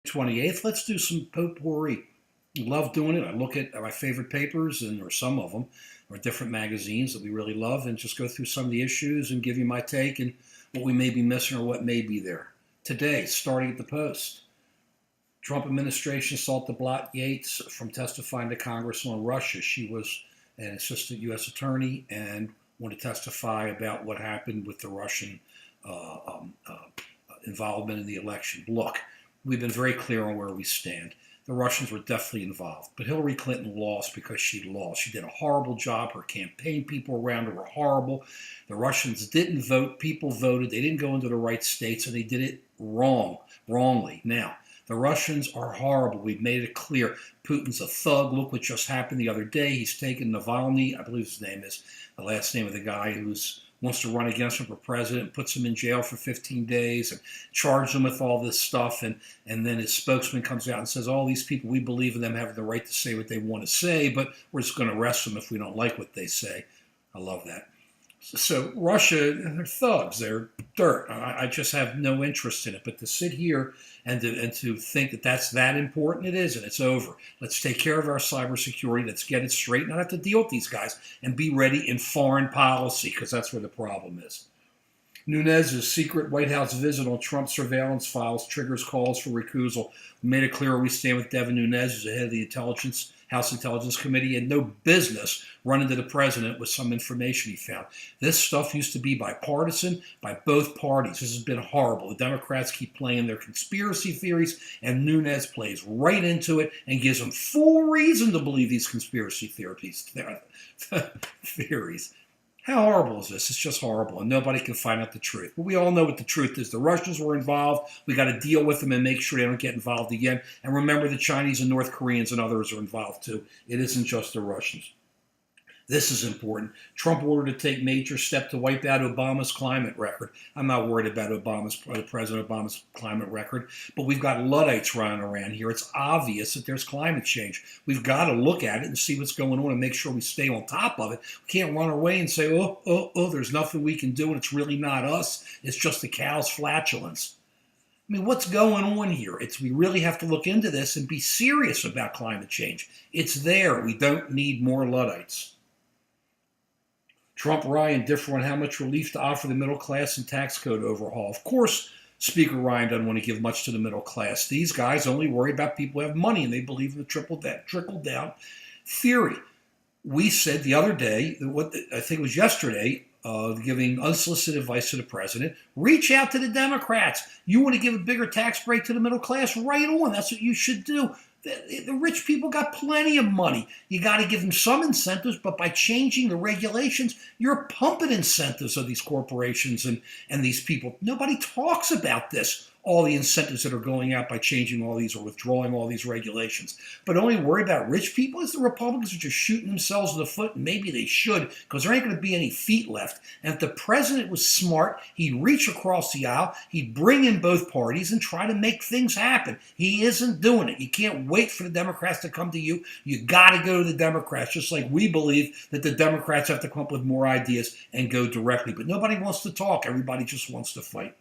28th, let's do some potpourri. Love doing it. I look at my favorite papers, or some of them, or different magazines that we really love, and just go through some of the issues and give you my take and what we may be missing or what may be there. Today, starting at the Post, Trump administration sought to block Yates from testifying to Congress on Russia. She was an assistant U.S. attorney and wanted to testify about what happened with the Russian uh, um, uh, involvement in the election. Look, we've been very clear on where we stand. The Russians were definitely involved, but Hillary Clinton lost because she lost. She did a horrible job. Her campaign people around her were horrible. The Russians didn't vote. People voted. They didn't go into the right states, and they did it wrongly. Now, the Russians are horrible. We've made it clear. Putin's a thug. Look what just happened the other day. He's taken Navalny, I believe his name is, the last name of the guy who's wants to run against him for president, puts him in jail for 15 days and charges him with all this stuff. And then his spokesman comes out and says, all these people, we believe in them having the right to say what they want to say, but we're just going to arrest them if we don't like what they say. I love that. So Russia, they're thugs, they're dirt. I just have no interest in it. But to sit here and to think that that's that important, it isn't. It's over. Let's take care of our cybersecurity. Let's get it straight. Not have to deal with these guys and be ready in foreign policy, because that's where the problem is. Nunes's secret White House visit on Trump surveillance files triggers calls for recusal. We made it clear where we stand with Devin Nunes, who's the head of the House Intelligence Committee, and no business running to the president with some information he found. This stuff used to be bipartisan by both parties. This has been horrible. The Democrats keep playing their conspiracy theories, and Nunes plays right into it and gives them full reason to believe these conspiracy theories. How horrible is this? It's just horrible, and nobody can find out the truth. But we all know what the truth is. The Russians were involved. We got to deal with them and make sure they don't get involved again. And remember, the Chinese and North Koreans and others are involved too. It isn't just the Russians. This is important. Trump ordered to take major step to wipe out Obama's climate record. I'm not worried about President Obama's climate record, but we've got Luddites running around here. It's obvious that there's climate change. We've got to look at it and see what's going on and make sure we stay on top of it. We can't run away and say, there's nothing we can do, and it's really not us. It's just the cow's flatulence. I mean, what's going on here? We really have to look into this and be serious about climate change. It's there. We don't need more Luddites. Trump Ryan differ on how much relief to offer the middle class and tax code overhaul. Of course, Speaker Ryan doesn't want to give much to the middle class. These guys only worry about people who have money, and they believe in the trickle-down theory. We said the other day, I think it was yesterday, giving unsolicited advice to the president, reach out to the Democrats. You want to give a bigger tax break to the middle class? Right on. That's what you should do. The rich people got plenty of money. You got to give them some incentives, but by changing the regulations, you're pumping incentives of these corporations and these people. Nobody talks about this, all the incentives that are going out by changing all these or withdrawing all these regulations. But only worry about rich people is the Republicans are just shooting themselves in the foot, and maybe they should, because there ain't going to be any feet left. And if the president was smart, he'd reach across the aisle, he'd bring in both parties and try to make things happen. He isn't doing it. You can't wait for the Democrats to come to you. You got to go to the Democrats, just like we believe that the Democrats have to come up with more ideas and go directly. But nobody wants to talk. Everybody just wants to fight.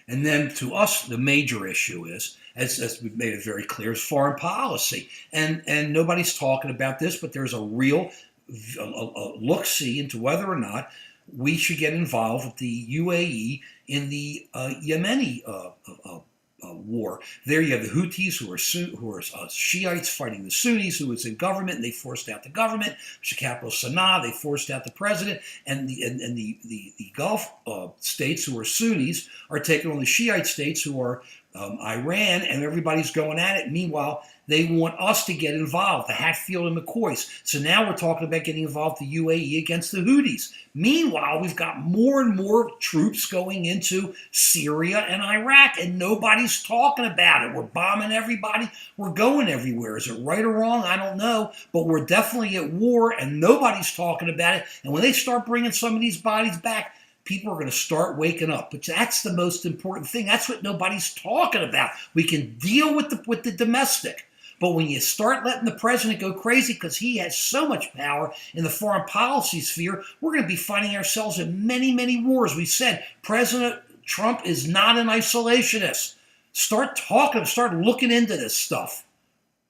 And then to us, the major issue is, as we've made it very clear, is foreign policy. And nobody's talking about this, but there's a real look-see into whether or not we should get involved with the UAE in the Yemeni war. There you have the Houthis, who are Shiites fighting the Sunnis, who is in government, and they forced out the government. The capital Sana'a, they forced out the president, and the Gulf states, who are Sunnis, are taking on the Shiite states, who are Iran, and everybody's going at it. Meanwhile, they want us to get involved, the Hatfield and McCoys. So now we're talking about getting involved with the UAE against the Houthis. Meanwhile, we've got more and more troops going into Syria and Iraq, and nobody's talking about it. We're bombing everybody. We're going everywhere. Is it right or wrong? I don't know. But we're definitely at war, and nobody's talking about it. And when they start bringing some of these bodies back, people are going to start waking up. But that's the most important thing. That's what nobody's talking about. We can deal with the domestic. But when you start letting the president go crazy because he has so much power in the foreign policy sphere, we're going to be finding ourselves in many, many wars. We said President Trump is not an isolationist. Start talking, start looking into this stuff.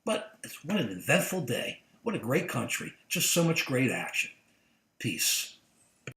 But what an eventful day. What a great country. Just so much great action. Peace.